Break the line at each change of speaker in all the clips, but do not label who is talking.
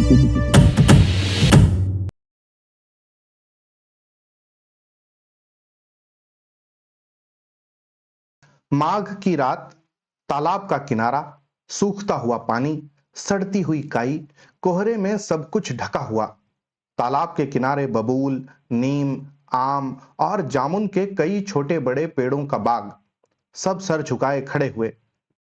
माघ की रात, तालाब का किनारा, सूखता हुआ पानी, सड़ती हुई काई, कोहरे में सब कुछ ढका हुआ। तालाब के किनारे बबूल, नीम, आम और जामुन के कई छोटे बड़े पेड़ों का बाग, सब सर झुकाए खड़े हुए।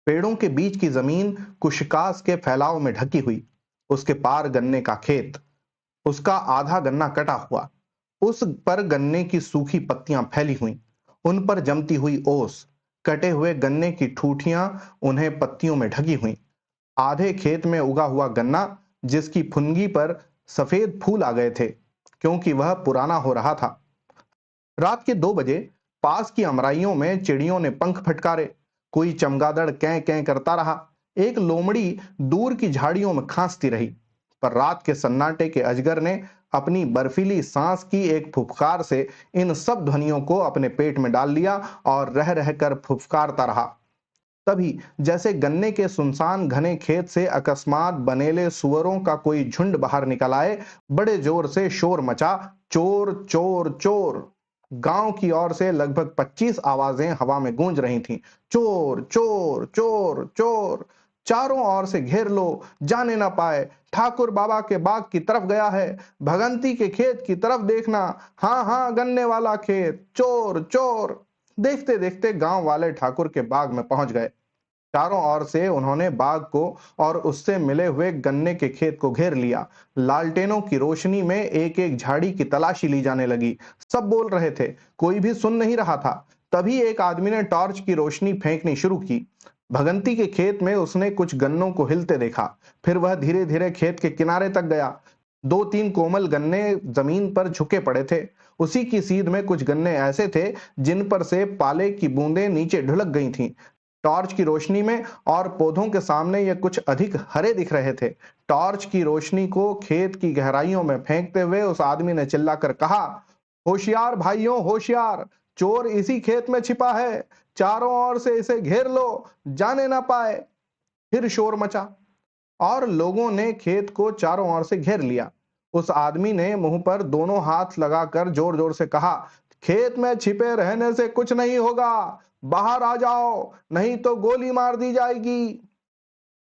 पेड़ों के बीच की जमीन कुशकास के फैलाव में ढकी हुई। उसके पार गन्ने का खेत, उसका आधा गन्ना कटा हुआ, उस पर गन्ने की सूखी पत्तियां फैली हुई, उन पर जमती हुई ओस, कटे हुए गन्ने की ठूठियां उन्हें पत्तियों में ढकी हुई। आधे खेत में उगा हुआ गन्ना, जिसकी फुनगी पर सफेद फूल आ गए थे, क्योंकि वह पुराना हो रहा था। रात के 2 बजे पास की अमराइयों में चिड़ियों ने पंख फटकारे। कोई चमगादड़ कैं कैं करता रहा। एक लोमड़ी दूर की झाड़ियों में खांसती रही। पर रात के सन्नाटे के अजगर ने अपनी बर्फीली सांस की एक फुफकार से इन सब ध्वनियों को अपने पेट में डाल लिया और रह रहकर फुफकारता रहा। तभी जैसे गन्ने के सुनसान घने खेत से अकस्मात बनेले सुअरों का कोई झुंड बाहर निकल आए, बड़े जोर से शोर मचा, चोर चोर चोर। गांव की ओर से लगभग 25 आवाजें हवा में गूंज रही थीं। चोर चोर चोर चोर, चारों ओर से घेर लो, जाने ना पाए। ठाकुर बाबा के बाग की तरफ गया है, भगंती के खेत की तरफ देखना। हाँ हाँ, गन्ने वाला खेत, चोर चोर। देखते देखते गांव वाले ठाकुर के बाग में पहुंच गए। चारों ओर से उन्होंने बाग को और उससे मिले हुए गन्ने के खेत को घेर लिया। लालटेनों की रोशनी में एक एक झाड़ी की तलाशी ली जाने लगी। सब बोल रहे थे, कोई भी सुन नहीं रहा था। तभी एक आदमी ने टॉर्च की रोशनी फेंकनी शुरू की। भगंती के खेत में उसने कुछ गन्नों को हिलते देखा। फिर वह धीरे धीरे खेत के किनारे तक गया। 2-3 कोमल गन्ने जमीन पर झुके पड़े थे। उसी की सीध में कुछ गन्ने ऐसे थे जिन पर से पाले की बूंदें नीचे ढुलक गई थीं। टॉर्च की रोशनी में और पौधों के सामने ये कुछ अधिक हरे दिख रहे थे। टॉर्च की रोशनी को खेत की गहराइयों में फेंकते हुए उस आदमी ने चिल्लाकर कहा, होशियार भाइयों होशियार, चोर इसी खेत में छिपा है। चारों ओर से इसे घेर लो, जाने ना पाए। फिर शोर मचा और लोगों ने खेत को चारों ओर से घेर लिया। उस आदमी ने मुंह पर दोनों हाथ लगाकर जोर जोर से कहा, खेत में छिपे रहने से कुछ नहीं होगा, बाहर आ जाओ, नहीं तो गोली मार दी जाएगी।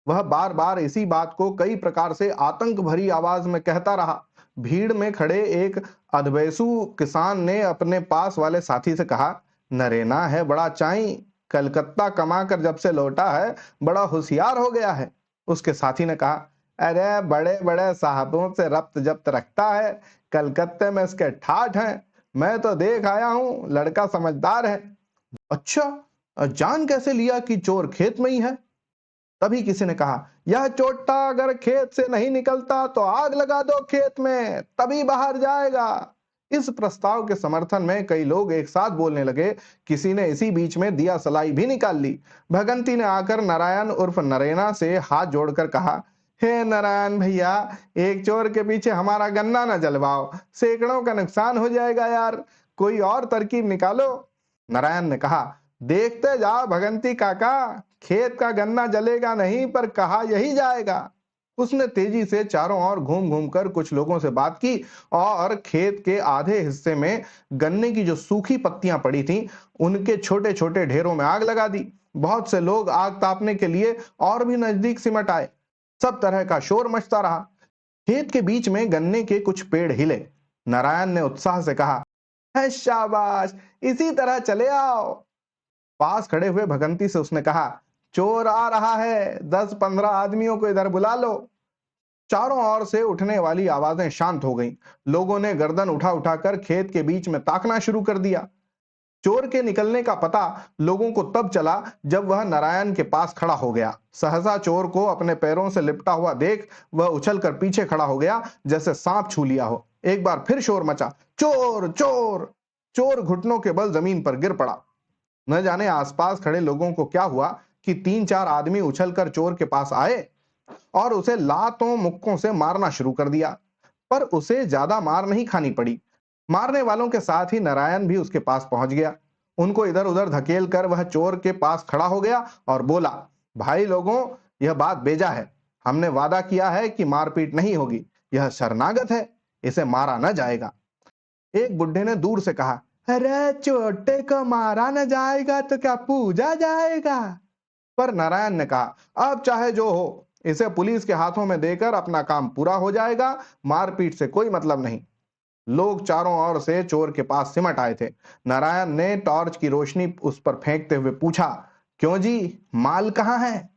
वह बार बार इसी बात को कई प्रकार से आतंक भरी आवाज में कहता रहा। भीड़ में खड़े एक अधवयसु किसान ने अपने पास वाले साथी से कहा, नरेना है बड़ा चाई, कलकत्ता कमा कर जब से लौटा है बड़ा होशियार हो गया है। उसके साथी ने कहा, अरे बड़े बड़े साहबों से रब्त जब्त रखता है, कलकत्ते में इसके ठाठ हैं। मैं तो देख आया हूं, लड़का समझदार है। अच्छा, जान कैसे लिया कि चोर खेत में ही है? तभी किसी ने कहा, यह चोटा अगर खेत से नहीं निकलता तो आग लगा दो खेत में, तभी बाहर जाएगा। इस प्रस्ताव के समर्थन में कई लोग एक साथ बोलने लगे। किसी ने इसी बीच में दिया सलाई भी निकाल ली। भगंती ने आकर नारायण उर्फ नरेना से हाथ जोड़कर कहा, हे नारायण भैया, एक चोर के पीछे हमारा गन्ना न जलवाओ, सैकड़ों का नुकसान हो जाएगा यार, कोई और तरकीब निकालो। नारायण ने कहा, देखते जाओ भगंती काका, खेत का गन्ना जलेगा नहीं पर कहा यही जाएगा। उसने तेजी से चारों ओर घूम घूम कर कुछ लोगों से बात की और खेत के आधे हिस्से में गन्ने की जो सूखी पत्तियां पड़ी थीं, उनके छोटे छोटे ढेरों में आग लगा दी। बहुत से लोग आग तापने के लिए और भी नजदीक सिमट आए। सब तरह का शोर मचता रहा। खेत के बीच में गन्ने के कुछ पेड़ हिले। नारायण ने उत्साह से कहा, है शाबाश, इसी तरह चले आओ। पास खड़े हुए भगंती से उसने कहा, चोर आ रहा है, 10-15 आदमियों को इधर बुला लो। चारों ओर से उठने वाली आवाजें शांत हो गईं। लोगों ने गर्दन उठा उठाकर खेत के बीच में ताकना शुरू कर दिया। चोर के निकलने का पता लोगों को तब चला जब वह नारायण के पास खड़ा हो गया। सहसा चोर को अपने पैरों से लिपटा हुआ देख वह उछलकर पीछे खड़ा हो गया, जैसे सांप छू लिया हो। एक बार फिर शोर मचा, चोर चोर। चोर घुटनों के बल जमीन पर गिर पड़ा। न जाने आसपास खड़े लोगों को क्या हुआ कि 3-4 आदमी उछलकर चोर के पास आए और उसे लातों मुक्कों से मारना शुरू कर दिया। पर उसे ज्यादा मार नहीं खानी पड़ी। मारने वालों के साथ ही नारायण भी उसके पास पहुंच गया। उनको इधर उधर धकेल कर वह चोर के पास खड़ा हो गया और बोला, भाई लोगों, यह बात बेजा है। हमने वादा किया है कि मारपीट नहीं होगी। यह शरणागत है, इसे मारा न जाएगा। एक बुढ़े ने दूर से कहा, अरे छोटे को मारा न जाएगा तो क्या पूजा जाएगा? पर नारायण ने कहा, अब चाहे जो हो, इसे पुलिस के हाथों में देकर अपना काम पूरा हो जाएगा, मारपीट से कोई मतलब नहीं। लोग चारों ओर से चोर के पास सिमट आए थे। नारायण ने टॉर्च की रोशनी उस पर फेंकते हुए पूछा, क्यों जी, माल कहाँ है?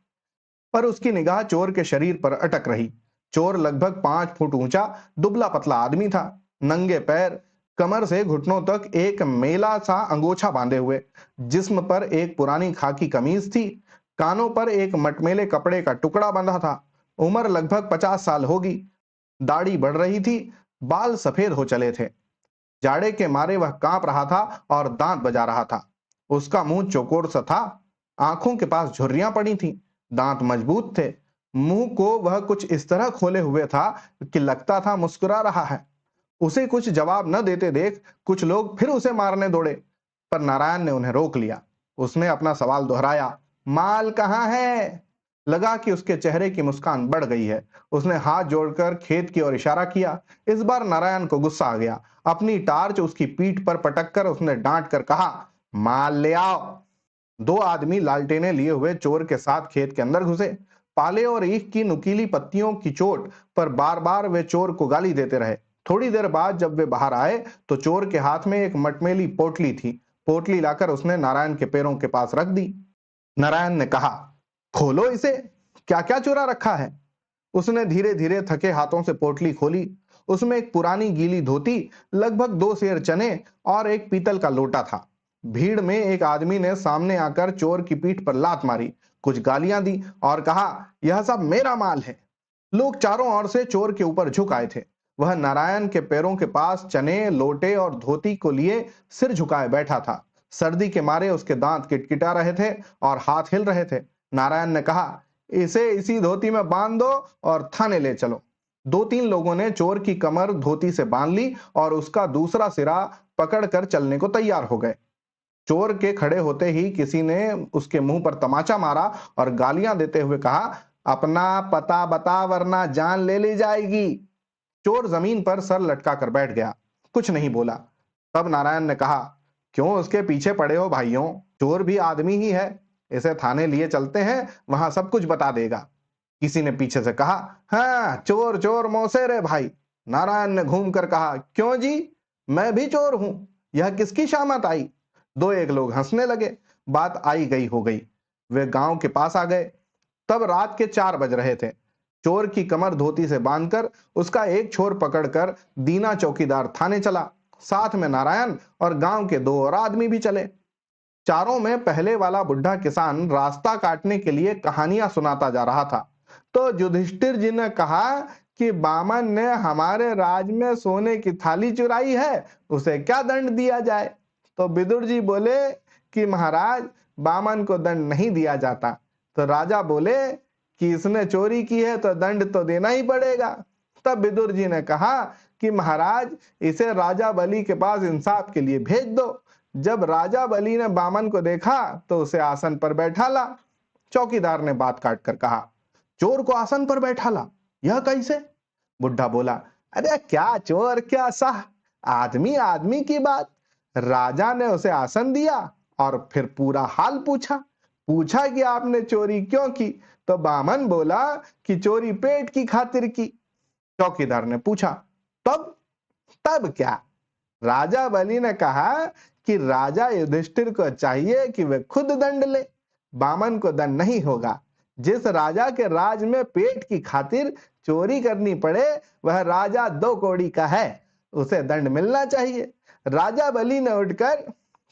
पर उसकी निगाह चोर के शरीर पर अटक रही। चोर लगभग 5 फुट ऊंचा, दुबला पतला आदमी था। नंगे पैर, कमर से घुटनों तक एक मेला सा अंगोछा बांधे हुए, जिस्म पर एक पुरानी खाकी कमीज थी, कानों पर एक मटमेले कपड़े का टुकड़ा बंधा था। उम्र लगभग 50 साल होगी। दाढ़ी बढ़ रही थी, बाल सफेद हो चले थे। जाड़े के मारे वह कांप रहा था और दांत बजा रहा था। उसका मुंह चौकोर सा था, आंखों के पास झुर्रियां पड़ी थीं, दांत मजबूत थे। मुंह को वह कुछ इस तरह खोले हुए था कि लगता था मुस्कुरा रहा है। उसे कुछ जवाब न देते देख कुछ लोग फिर उसे मारने दौड़े, पर नारायण ने उन्हें रोक लिया। उसने अपना सवाल दोहराया, माल कहाँ है? लगा कि उसके चेहरे की मुस्कान बढ़ गई है। उसने हाथ जोड़कर खेत की ओर इशारा किया। इस बार नारायण को गुस्सा आ गया। अपनी टार्च उसकी पीठ पर पटक कर उसने डांट कर कहा, माल ले आओ। दो आदमी लालटेने लिए हुए चोर के साथ खेत के अंदर घुसे। पाले और ईख की नुकीली पत्तियों की चोट पर बार बार वे चोर को गाली देते रहे। थोड़ी देर बाद जब वे बाहर आए तो चोर के हाथ में एक मटमेली पोटली थी। पोटली लाकर उसने नारायण के पैरों के पास रख दी। नारायण ने कहा, खोलो इसे, क्या क्या चुरा रखा है? उसने धीरे धीरे थके हाथों से पोटली खोली। उसमें एक पुरानी गीली धोती, लगभग 2 सेर चने और एक पीतल का लोटा था। भीड़ में एक आदमी ने सामने आकर चोर की पीठ पर लात मारी, कुछ गालियां दी और कहा, यह सब मेरा माल है। लोग चारों ओर से चोर के ऊपर झुक आए थे। वह नारायण के पैरों के पास चने, लोटे और धोती को लिए सिर झुकाए बैठा था। सर्दी के मारे उसके दांत किटकिटा रहे थे और हाथ हिल रहे थे। नारायण ने कहा, इसे इसी धोती में बांध दो और थाने ले चलो। 2-3 लोगों ने चोर की कमर धोती से बांध ली और उसका दूसरा सिरा पकड़कर चलने को तैयार हो गए। चोर के खड़े होते ही किसी ने उसके मुंह पर तमाचा मारा और गालियां देते हुए कहा, अपना पता बता वरना जान ले ली जाएगी। चोर जमीन पर सर लटका कर बैठ गया, कुछ नहीं बोला। तब नारायण ने कहा, क्यों उसके पीछे पड़े हो भाइयों? चोर भी आदमी ही है, इसे थाने लिए चलते हैं, वहां सब कुछ बता देगा। किसी ने पीछे से कहा, हाँ चोर चोर मौसे रे भाई। नारायण ने घूम कर कहा, क्यों जी, मैं भी चोर हूं, यह किसकी शामत आई? दो एक लोग हंसने लगे। बात आई गई हो गई। वे गांव के पास आ गए। तब रात के 4 बज रहे थे। चोर की कमर धोती से बांधकर उसका एक छोर पकड़कर दीना चौकीदार थाने चला। साथ में नारायण और गांव के 2 और आदमी भी चले। चारों में पहले वाला बुढ़ा किसान रास्ता काटने के लिए कहानियां सुनाता जा रहा था। तो युधिष्ठिर जी ने कहा कि बामन ने हमारे राज में सोने की थाली चुराई है, उसे क्या दंड दिया जाए? तो विदुर जी बोले कि महाराज, बामन को दंड नहीं दिया जाता। तो राजा बोले कि इसने चोरी की है तो दंड तो देना ही पड़ेगा। तब विदुर जी ने कहा कि महाराज, इसे राजा बलि के पास इंसाफ के लिए भेज दो। जब राजा बलि ने बामन को देखा तो उसे आसन पर बैठा ला। चौकीदार ने बात काट कर कहा, चोर को आसन पर बैठा ला, यह कैसे? बुढ़ा बोला, अरे क्या चोर क्या साह, आदमी आदमी की बात। राजा ने उसे आसन दिया और फिर पूरा हाल पूछा। पूछा कि आपने चोरी क्यों की? तो बामन बोला कि चोरी पेट की खातिर की। चौकीदार ने पूछा, तब? तब क्या? राजा बलि ने कहा कि राजा युधिष्ठिर को चाहिए कि वे खुद दंड ले, बामन को दंड नहीं होगा। जिस राजा के राज में पेट की खातिर चोरी करनी पड़े वह राजा 2 कौड़ी का है, उसे दंड मिलना चाहिए। राजा बलि ने उठकर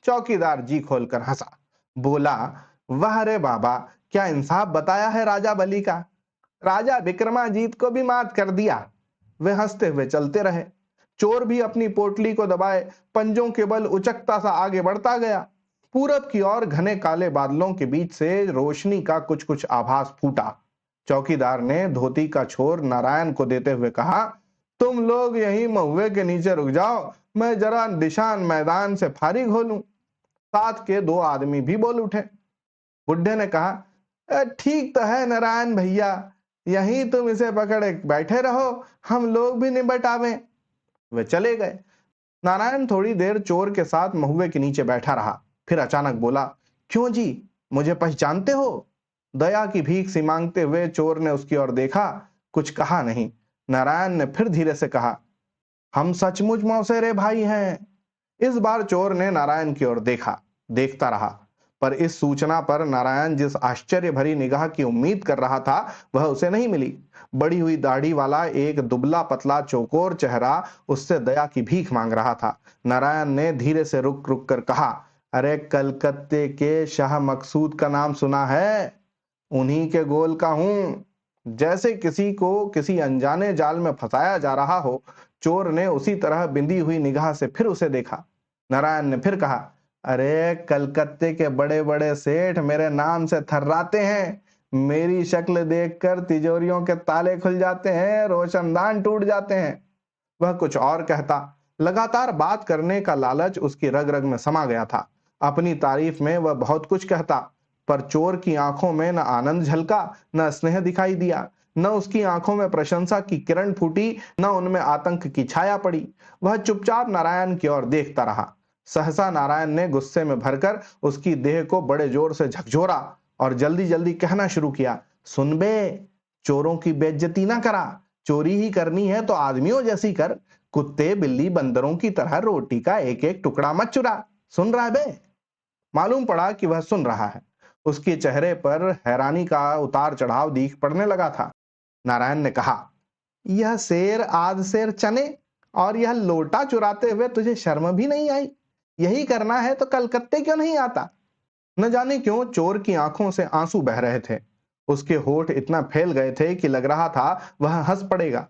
चौकीदार जी खोलकर हंसा, बोला, वाह रे बाबा, क्या इंसाफ बताया है राजा बलि का। राजा विक्रमाजीत को भी मात कर दिया। वे हंसते हुए चलते रहे। चोर भी अपनी पोटली को दबाए पंजों के बल उचकता सा आगे बढ़ता गया। पूरब की ओर घने काले बादलों के बीच से रोशनी का कुछ कुछ आभास फूटा। चौकीदार ने धोती का छोर नारायण को देते हुए कहा, तुम लोग यहीं महुए के नीचे रुक जाओ, मैं जरा निशान मैदान से फारिग हो लूं। साथ के 2 आदमी भी बोल उठे। बुढ़े ने कहा, ठीक तो है नारायण भैया, यहीं तुम इसे पकड़े बैठे रहो, हम लोग भी निबट आवे। वे चले गए। नारायण थोड़ी देर चोर के साथ महुए के नीचे बैठा रहा, फिर अचानक बोला, क्यों जी, मुझे पहचानते हो? दया की भीख सी मांगते हुए चोर ने उसकी ओर देखा, कुछ कहा नहीं। नारायण ने फिर धीरे से कहा, हम सचमुच मौसेरे भाई हैं। इस बार चोर ने नारायण की ओर देखा, देखता रहा, पर इस सूचना पर नारायण जिस आश्चर्य भरी निगाह की उम्मीद कर रहा था वह उसे नहीं मिली। बड़ी हुई दाढ़ी वाला एक दुबला पतला चौकोर चेहरा उससे दया की भीख मांग रहा था। नारायण ने धीरे से रुक रुक कर कहा, अरे कलकत्ते के शाह मकसूद का नाम सुना है? उन्हीं के गोल का हूं। जैसे किसी को किसी अनजाने जाल में फंसाया जा रहा हो, चोर ने उसी तरह बिंदी हुई निगाह से फिर उसे देखा। नारायण ने फिर कहा, अरे कलकत्ते के बड़े बड़े सेठ मेरे नाम से थर्राते हैं। मेरी शक्ल देखकर तिजोरियों के ताले खुल जाते हैं, रोशनदान टूट जाते हैं। वह कुछ और कहता, लगातार बात करने का लालच उसकी रग रग में समा गया था। अपनी तारीफ में वह बहुत कुछ कहता, पर चोर की आंखों में न आनंद झलका, न स्नेह दिखाई दिया, न उसकी आंखों में प्रशंसा की किरण फूटी, न उनमें आतंक की छाया पड़ी। वह चुपचाप नारायण की ओर देखता रहा। सहसा नारायण ने गुस्से में भरकर उसकी देह को बड़े जोर से झकझोरा और जल्दी जल्दी कहना शुरू किया, सुन बे, चोरों की बेइज्जती ना करा। चोरी ही करनी है तो आदमियों जैसी कर। कुत्ते बिल्ली बंदरों की तरह रोटी का एक एक टुकड़ा मत चुरा। सुन रहा है बे? मालूम पड़ा कि वह सुन रहा है। उसके चेहरे पर हैरानी का उतार चढ़ाव दिख पड़ने लगा था। नारायण ने कहा, यह शेर आध शेर चने और यह लोटा चुराते हुए तुझे शर्म भी नहीं आई? यही करना है तो कलकत्ते क्यों नहीं आता? न जाने क्यों चोर की आंखों से आंसू बह रहे थे। उसके होठ इतना फैल गए थे कि लग रहा था वह हंस पड़ेगा,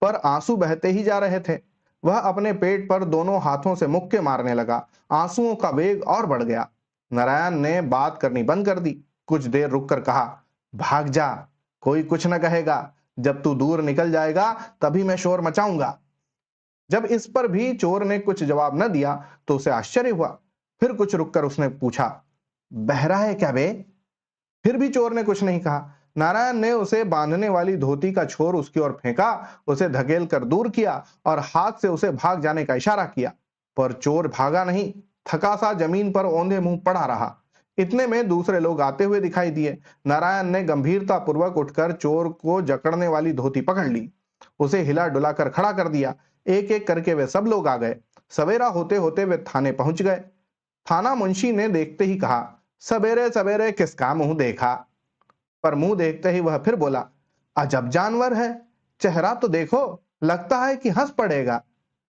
पर आंसू बहते ही जा रहे थे। वह अपने पेट पर दोनों हाथों से मुक्के मारने लगा। आंसुओं का वेग और बढ़ गया। नारायण ने बात करनी बंद कर दी। कुछ देर रुककर कहा, भाग जा, कोई कुछ न कहेगा। जब तू दूर निकल जाएगा तभी मैं शोर मचाऊंगा। जब इस पर भी चोर ने कुछ जवाब न दिया तो उसे आश्चर्य हुआ। फिर कुछ रुककर उसने पूछा, बहरा है क्या बे? फिर भी चोर ने कुछ नहीं कहा। नारायण ने उसे बांधने वाली धोती का छोर उसकी ओर फेंका, उसे धकेल कर दूर किया और हाथ से उसे भाग जाने का इशारा किया, पर चोर भागा नहीं, थका सा जमीन पर औंधे मुंह पड़ा रहा। इतने में दूसरे लोग आते हुए दिखाई दिए। नारायण ने गंभीरता पूर्वक उठकर चोर को जकड़ने वाली धोती पकड़ ली, उसे हिला डुला कर खड़ा कर दिया। एक एक करके वे सब लोग आ गए। सवेरा होते होते वे थाने पहुंच गए। थाना मुंशी ने देखते ही कहा, सवेरे सवेरे किसका मुंह देखा? पर मुंह देखते ही वह फिर बोला, अजब जानवर है, चेहरा तो देखो, लगता है कि हंस पड़ेगा।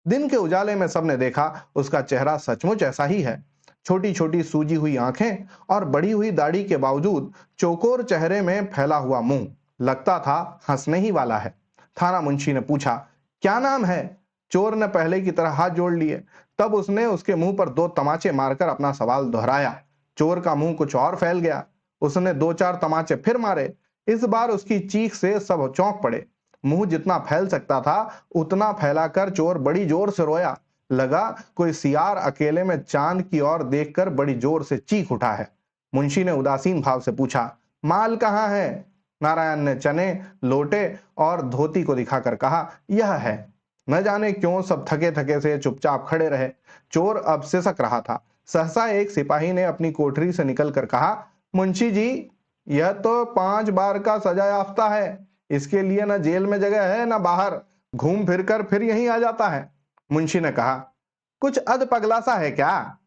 दिन के उजाले में सबने देखा उसका चेहरा सचमुच ऐसा ही है। छोटी छोटी सूजी हुई आंखें और बढ़ी हुई दाढ़ी के बावजूद चौकोर चेहरे में फैला हुआ मुंह लगता था हंसने ही वाला है। थाना मुंशी ने पूछा, क्या नाम है? चोर ने पहले की तरह हाथ जोड़ लिए। तब उसने उसके मुंह पर दो तमाचे मारकर अपना सवाल दोहराया। चोर का मुंह कुछ और फैल गया। उसने दो चार तमाचे फिर मारे। इस बार उसकी चीख से सब चौंक पड़े। मुंह जितना फैल सकता था उतना फैलाकर चोर बड़ी जोर से रोया। लगा कोई सियार अकेले में चांद की ओर देखकर बड़ी जोर से चीख उठा है। मुंशी ने उदासीन भाव से पूछा, माल कहाँ है? नारायण ने चने, लोटे और धोती को दिखाकर कहा, यह है। न जाने क्यों सब थके थके से चुपचाप खड़े रहे। चोर अब सिसक रहा था। सहसा एक सिपाही ने अपनी कोठरी से निकलकर कहा, मुंशी जी, यह तो 5 बार का सजा याफ्ता है। इसके लिए न जेल में जगह है न बाहर, घूम फिर कर फिर यहीं आ जाता है। मुंशी ने कहा, कुछ अध पगला सा है क्या?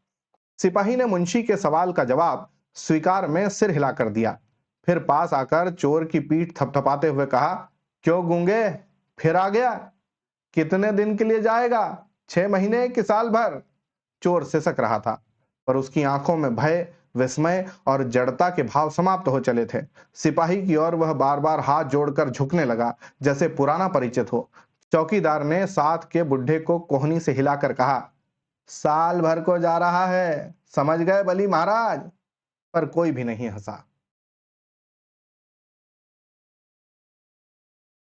सिपाही ने मुंशी के सवाल का जवाब स्वीकार में सिर हिलाकर दिया। फिर पास आकर चोर की पीठ थपथपाते हुए कहा, क्यों गूंगे, फिर आ गया? कितने दिन के लिए जाएगा? 6 महीने कि साल भर? चोर सिसक रहा था, पर उसकी आंखों में भय, विस्मय और जड़ता के भाव समाप्त हो चले थे। सिपाही की ओर वह बार बार हाथ जोड़कर झुकने लगा, जैसे पुराना परिचित हो। चौकीदार ने साथ के बुढ़े को कोहनी से हिलाकर कहा, साल भर को जा रहा है, समझ गए बली महाराज? पर कोई भी नहीं हंसा।